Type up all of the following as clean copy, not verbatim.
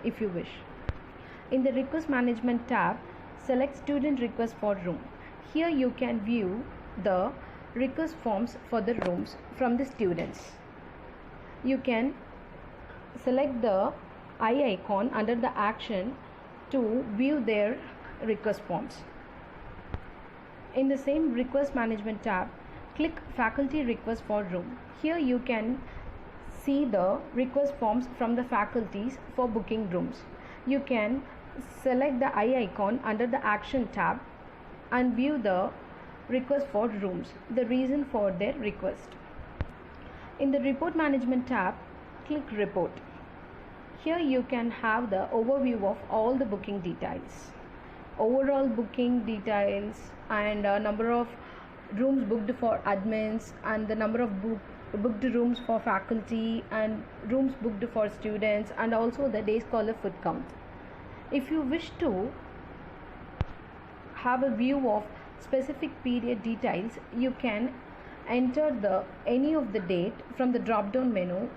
if you wish. In the request management tab, select student request for room. Here you can view the request forms for the rooms from the students. You can select the eye icon under the action to view their request forms. In the same request management tab, click faculty request for room. Here you can see the request forms from the faculties for booking rooms. You can select the eye icon under the action tab and view the request for rooms, the reason for their request. In the report management tab, click report. Here you can have the overview of all the booking details, overall booking details, and number of rooms booked for admins, and the number of booked rooms for faculty, and rooms booked for students, and also the day scholar foot count. If you wish to have a view of specific period details, you can enter any of the date from the drop down menu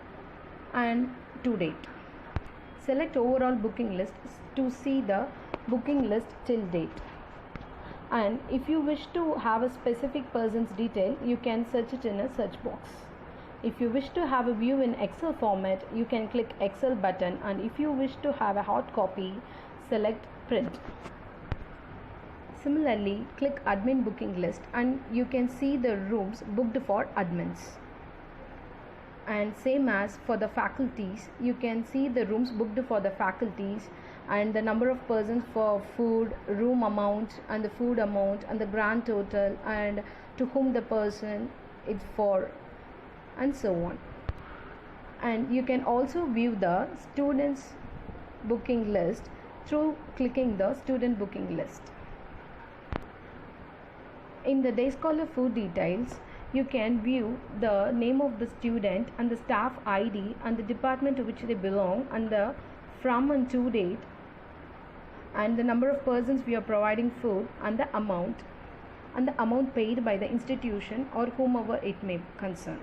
and to date. Select overall booking list to see the booking list till date. And if you wish to have a specific person's detail, you can search it in a search box. If you wish to have a view in Excel format, you can click Excel button, and if you wish to have a hard copy, select print. Similarly, click admin booking list and you can see the rooms booked for admins. And same as for the faculties, you can see the rooms booked for the faculties and the number of persons for food, room amount, and the food amount, and the grand total, and to whom the person is for, and so on. And you can also view the students booking list through clicking the student booking list. In the day scholar food details, you can view the name of the student and the staff ID and the department to which they belong, and the from and to date, and the number of persons we are providing food, and the amount paid by the institution or whomever it may concern.